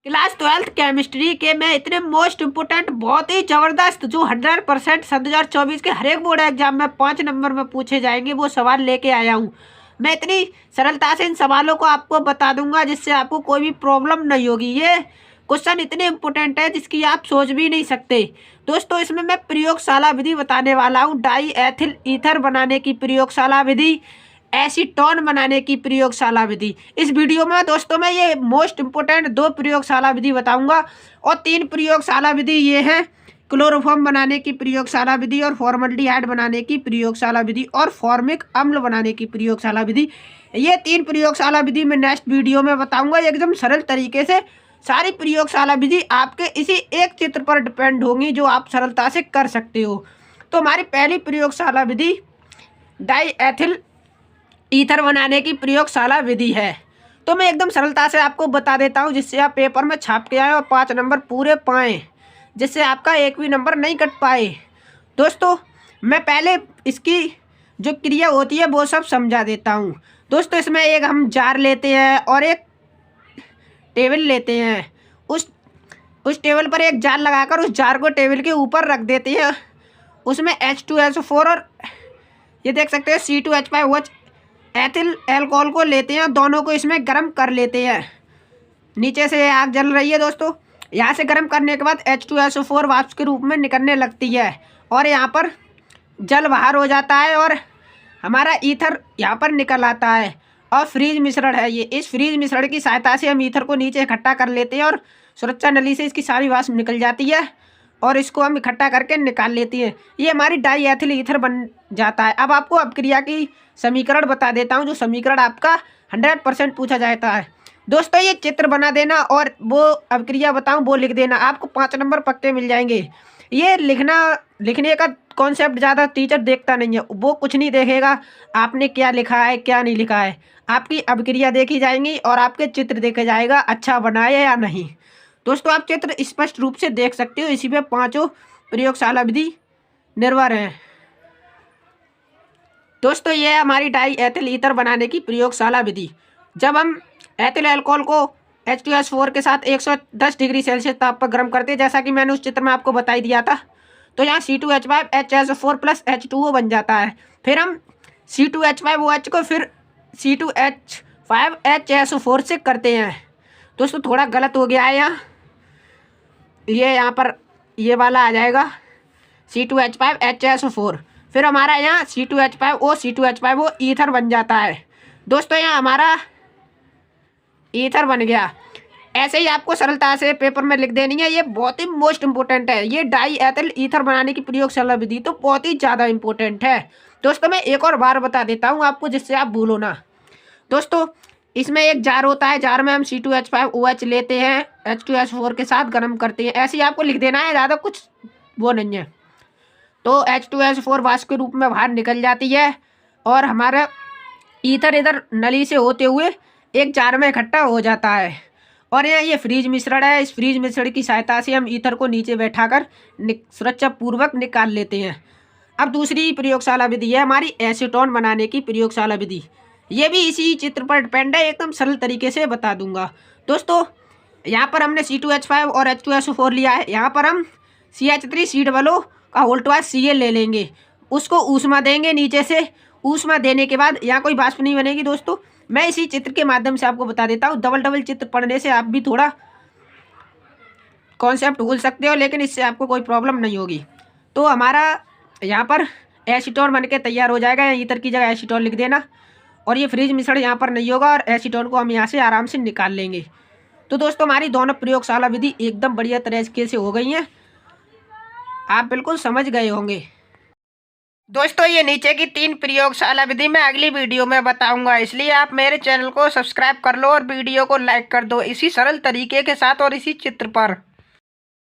Class 12th chemistry के मैं इतने मोस्ट इम्पोर्टेंट बहुत ही ज़बरदस्त जो 100% सन 2024 के हर एक बोर्ड एग्जाम में 5 नंबर में पूछे जाएंगे वो सवाल लेके आया हूँ। मैं इतनी सरलता से इन सवालों को आपको बता दूंगा जिससे आपको कोई भी प्रॉब्लम नहीं होगी। ये क्वेश्चन इतने इम्पोर्टेंट है जिसकी आप सोच भी नहीं सकते। दोस्तों इसमें मैं प्रयोगशाला विधि बताने वाला हूँ। डाई एथिल ईथर बनाने की प्रयोगशाला विधि, एसीटोन बनाने की प्रयोगशाला विधि। इस वीडियो में दोस्तों मैं ये मोस्ट इम्पोर्टेंट 2 प्रयोगशाला विधि बताऊंगा और 3 प्रयोगशाला विधि ये हैं क्लोरोफॉर्म बनाने की प्रयोगशाला विधि और फॉर्मल्डिहाइड बनाने की प्रयोगशाला विधि और फॉर्मिक अम्ल बनाने की प्रयोगशाला विधि। ये 3 प्रयोगशाला विधि मैं नेक्स्ट वीडियो में बताऊंगा एकदम सरल तरीके से। सारी प्रयोगशाला विधि आपके इसी एक चित्र पर डिपेंड होंगी जो आप सरलता से कर सकते हो। तो हमारी पहली प्रयोगशाला विधि डाई एथिल ईथर बनाने की प्रयोगशाला विधि है। तो मैं एकदम सरलता से आपको बता देता हूँ जिससे आप पेपर में छाप के आए और 5 नंबर पूरे पाएँ, जिससे आपका एक भी नंबर नहीं कट पाए। दोस्तों मैं पहले इसकी जो क्रिया होती है वो सब समझा देता हूँ। दोस्तों इसमें एक हम जार लेते हैं और एक टेबल लेते हैं। उस टेबल पर एक जार लगाकर उस जार को टेबल के ऊपर रख देते हैं। उसमें H2SO4 और ये देख सकते हैं C2H5OH एथिल एल्कोहल को लेते हैं। दोनों को इसमें गर्म कर लेते हैं। नीचे से आग जल रही है दोस्तों। यहाँ से गर्म करने के बाद H2SO4 वाष्प के रूप में निकलने लगती है और यहाँ पर जल बाहर हो जाता है और हमारा ईथर यहाँ पर निकल आता है। और फ्रीज मिश्रण है ये। इस फ्रीज मिश्रण की सहायता से हम ईथर को नीचे इकट्ठा कर लेते हैं और सुरक्षा नली से इसकी सारी वाष्प निकल जाती है और इसको हम इकट्ठा करके निकाल लेते हैं। ये हमारी डाई एथिल ईथर बन जाता है। अब आपको अपक्रिया की समीकरण बता देता हूँ जो समीकरण आपका 100% पूछा जाता है। दोस्तों ये चित्र बना देना और वो अपक्रिया बताऊँ वो लिख देना, आपको 5 नंबर पक्के मिल जाएंगे। ये लिखने का कॉन्सेप्ट ज़्यादा टीचर देखता नहीं है, वो कुछ नहीं देखेगा आपने क्या लिखा है क्या नहीं लिखा है। आपकी अपक्रिया देखी जाएंगी और आपके चित्र देखे जाएगा अच्छा बनाए या नहीं। दोस्तों आप चित्र स्पष्ट रूप से देख सकते हो। इसी पे 5 प्रयोगशाला विधि निर्भर हैं। दोस्तों ये है हमारी डाई एथिल ईथर बनाने की प्रयोगशाला विधि। जब हम एथिल अल्कोहल को H2S4 के साथ 110 डिग्री सेल्सियस ताप पर गर्म करते हैं, जैसा कि मैंने उस चित्र में आपको बता ही दिया था, तो यहाँ C2H5HSO4 प्लस H2O बन जाता है। फिर हम C2H5OH को फिर C2H5HSO4 से करते हैं। दोस्तों थोड़ा गलत हो गया है यहाँ पर ये वाला आ जाएगा C2H5HSO4। फिर हमारा यहाँ C2H5O C2H5O ईथर बन जाता है। दोस्तों यहाँ हमारा ईथर बन गया। ऐसे ही आपको सरलता से पेपर में लिख देनी है। ये बहुत ही मोस्ट इम्पोर्टेंट है। ये डाई एथिल ईथर बनाने की प्रयोगशाला विधि तो बहुत ही ज़्यादा इम्पोर्टेंट है। दोस्तों मैं एक और बार बता देता हूँ आपको जिससे आप भूलो ना। दोस्तों इसमें एक जार होता है, जार में हम C2H5OH लेते हैं, H2SO4 के साथ गर्म करते हैं। ऐसे ही आपको लिख देना है, ज़्यादा कुछ वो नहीं है। तो H2SO4 वाष्प के रूप में बाहर निकल जाती है और हमारा ईथर इधर नली से होते हुए एक जार में इकट्ठा हो जाता है। और यहाँ ये फ्रीज मिश्रण है। इस फ्रीज मिश्रण की सहायता से हम ईथर को नीचे बैठाकर सुरक्षा पूर्वक निकाल लेते हैं। अब दूसरी प्रयोगशाला विधि है हमारी एसीटोन बनाने की प्रयोगशाला विधि। ये भी इसी चित्र पर डिपेंड है, एकदम सरल तरीके से बता दूंगा। दोस्तों यहाँ पर हमने C2H5 और H2SO4 लिया है। यहाँ पर हम CH3COO का होल्टवाइज Cl ले लेंगे, उसको ऊष्मा देंगे नीचे से। ऊष्मा देने के बाद यहाँ कोई वाष्प नहीं बनेगी। दोस्तों मैं इसी चित्र के माध्यम से आपको बता देता हूँ। डबल चित्र पढ़ने से आप भी थोड़ा कॉन्सेप्ट भूल सकते हो, लेकिन इससे आपको कोई प्रॉब्लम नहीं होगी। तो हमारा यहाँ पर एसीटोन बन के तैयार हो जाएगा। ईथर की जगह एसीटोन लिख देना और ये फ्रीज मिश्रण यहाँ पर नहीं होगा और एसीटोन को हम यहाँ से आराम से निकाल लेंगे। तो दोस्तों हमारी दोनों प्रयोगशाला विधि एकदम बढ़िया तरीके से हो गई हैं, आप बिल्कुल समझ गए होंगे। दोस्तों ये नीचे की 3 प्रयोगशाला विधि मैं अगली वीडियो में बताऊंगा, इसलिए आप मेरे चैनल को सब्सक्राइब कर लो और वीडियो को लाइक कर दो इसी सरल तरीके के साथ और इसी चित्र पर।